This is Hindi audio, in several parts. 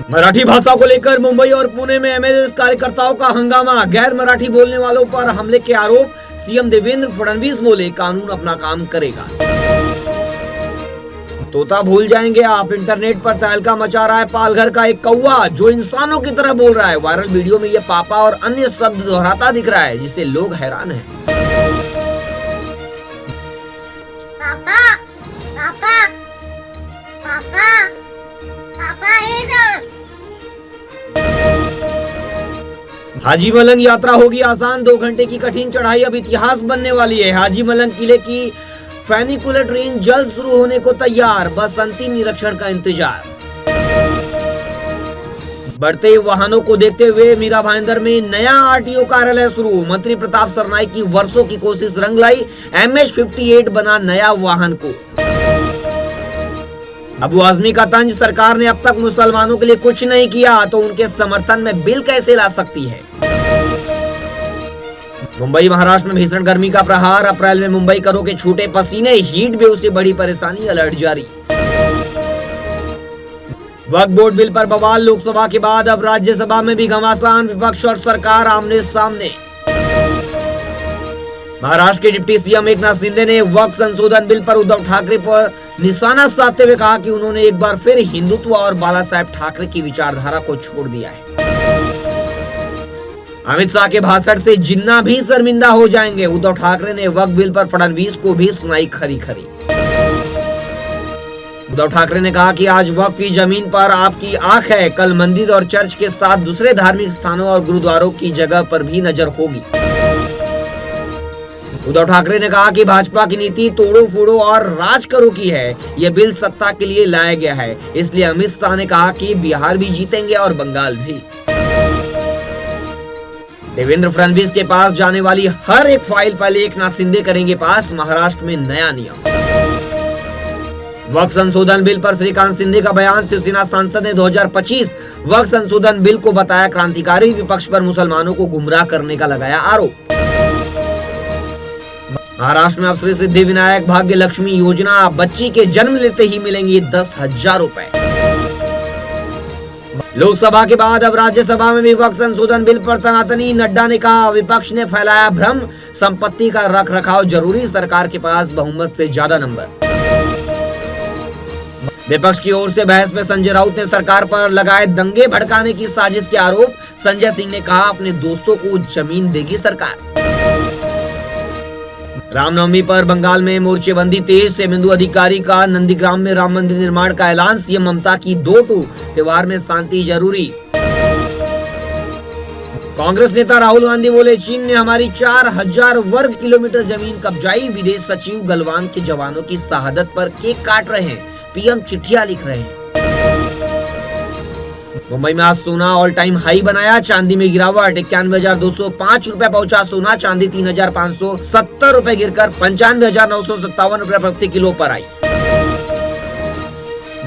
मराठी भाषा को लेकर मुंबई और पुणे में एमएलए कार्यकर्ताओं का हंगामा। गैर मराठी बोलने वालों पर हमले के आरोप। सीएम देवेंद्र फडणवीस बोले कानून अपना काम करेगा। तोता भूल जाएंगे आप। इंटरनेट पर तहलका मचा रहा है पालघर का एक कौवा जो इंसानों की तरह बोल रहा है। वायरल वीडियो में ये पापा और अन्य शब्द दोहराता दिख रहा है जिससे लोग हैरान हैं। पापा, पापा, पापा, पापा हाजी मलंग यात्रा होगी आसान। 2 घंटे की कठिन चढ़ाई अब इतिहास बनने वाली है। हाजी मलंग किले की फैनिकुलर ट्रेन जल्द शुरू होने को तैयार। बस अंतिम निरीक्षण का इंतजार। बढ़ते वाहनों को देखते हुए मीरा भाईंदर में नया आरटीओ कार्यालय शुरू। मंत्री प्रताप सरनाईक की वर्षों की कोशिश रंग लाई। MH-58 बना नया वाहन को। अबू आजमी का तंज, सरकार ने अब तक मुसलमानों के लिए कुछ नहीं किया तो उनके समर्थन में बिल कैसे ला सकती है। मुंबई महाराष्ट्र में भीषण गर्मी का प्रहार। अप्रैल में मुंबई करों के छूटे पसीने। हीट वेव से बड़ी परेशानी, अलर्ट जारी। वक्फ बोर्ड बिल पर बवाल। लोकसभा के बाद अब राज्यसभा में भी घमासान। विपक्ष और सरकार आमने सामने। महाराष्ट्र के डिप्टी सीएम एकनाथ शिंदे ने वक्फ संशोधन बिल पर उद्धव ठाकरे पर निशाना साधते हुए कहा कि उन्होंने एक बार फिर हिंदुत्व और बाला साहेब ठाकरे की विचारधारा को छोड़ दिया है। अमित शाह के भाषण से जिन्ना भी शर्मिंदा हो जाएंगे। उद्धव ठाकरे ने वक्फ बिल पर फडणवीस को भी सुनाई खरी खरी। उद्धव ठाकरे ने कहा कि आज वक्फ की जमीन पर आपकी आंख है, कल मंदिर और चर्च के साथ दूसरे धार्मिक स्थानों और गुरुद्वारों की जगह पर भी नजर होगी। उद्धव ठाकरे ने कहा कि भाजपा की नीति तोड़ो फोड़ो और राज करो की है। यह बिल सत्ता के लिए लाया गया है, इसलिए अमित शाह ने कहा कि बिहार भी जीतेंगे और बंगाल भी। देवेंद्र फडणवीस के पास जाने वाली हर एक फाइल पहले एकनाथ शिंदे करेंगे पास। महाराष्ट्र में नया नियम। वक्फ संशोधन बिल पर श्रीकांत शिंदे का बयान। शिवसेना सांसद ने 2025 वक्फ संशोधन बिल को बताया क्रांतिकारी। विपक्ष पर मुसलमानों को गुमराह करने का लगाया आरोप। महाराष्ट्र में अब श्री सिद्धि विनायक भाग्य लक्ष्मी योजना। बच्ची के जन्म लेते ही मिलेंगे 10,000 रुपए। लोकसभा के बाद अब राज्यसभा में भी वक्फ संशोधन बिल पर तनातनी। नड्डा ने कहा विपक्ष ने फैलाया भ्रम। संपत्ति का रख रखाव जरूरी, सरकार के पास बहुमत से ज्यादा नंबर। विपक्ष की ओर से बहस में संजय राउत ने सरकार पर लगाए दंगे भड़काने की साजिश के आरोप। संजय सिंह ने कहा अपने दोस्तों को जमीन देगी सरकार। रामनवमी पर बंगाल में मोर्चेबंदी तेज। शुभेंदु अधिकारी का नंदीग्राम में राम मंदिर निर्माण का ऐलान। सीएम ममता की 2-2 त्योहार में शांति जरूरी। कांग्रेस नेता राहुल गांधी बोले चीन ने हमारी 4000 वर्ग किलोमीटर जमीन कब्जाई। विदेश सचिव गलवान के जवानों की शहादत पर केक काट रहे हैं। पीएम चिट्ठियां लिख रहे हैं। मुंबई में आज सोना ऑल टाइम हाई बनाया। चांदी में गिरावट। 91,205 रुपए पहुंचा सोना। चांदी 3,570 रुपए गिरकर 95,957 रुपए प्रति किलो पर आई।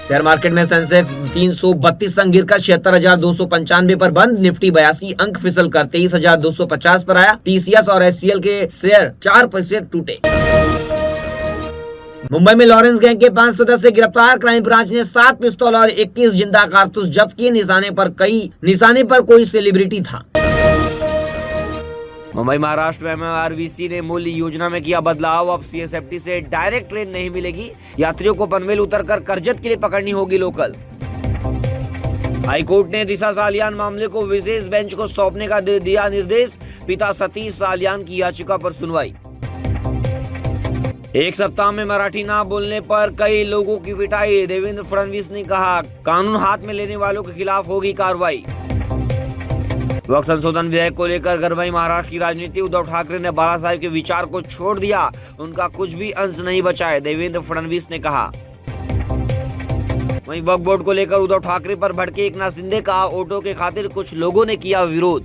शेयर मार्केट में सेंसेक्स 332 अंक गिरकर 76,295 पर बंद। निफ्टी 82 अंक फिसल कर 23,250 पर आया। TCS और SCL के शेयर 4% टूटे। मुंबई में लॉरेंस गैंग के 5 सदस्य गिरफ्तार। क्राइम ब्रांच ने 7 पिस्तौल और 21 जिंदा कारतूस जब्त किए। निशाने पर कोई सेलिब्रिटी था। मुंबई महाराष्ट्र में MRVC ने मूल्य योजना में किया बदलाव। अब CSFT से डायरेक्ट ट्रेन नहीं मिलेगी। यात्रियों को पनवेल उतरकर करजत के लिए पकड़नी होगी लोकल। हाईकोर्ट ने दिशा सालियान मामले को विशेष बेंच को सौंपने का दिया निर्देश। पिता सतीश सालियान की याचिका पर सुनवाई। एक सप्ताह में मराठी ना बोलने पर कई लोगों की पिटाई। देवेंद्र फडणवीस ने कहा कानून हाथ में लेने वालों के खिलाफ होगी कार्रवाई। वक्फ संशोधन विधेयक को लेकर गरमाई महाराष्ट्र की राजनीति। उद्धव ठाकरे ने बाला साहेब के विचार को छोड़ दिया। उनका कुछ भी अंश नहीं बचा है, देवेंद्र फडणवीस ने कहा। वहीं वक्फ बोर्ड को लेकर उद्धव ठाकरे पर भड़के एकनाथ शिंदे का ऑटो के खातिर कुछ लोगों ने किया विरोध।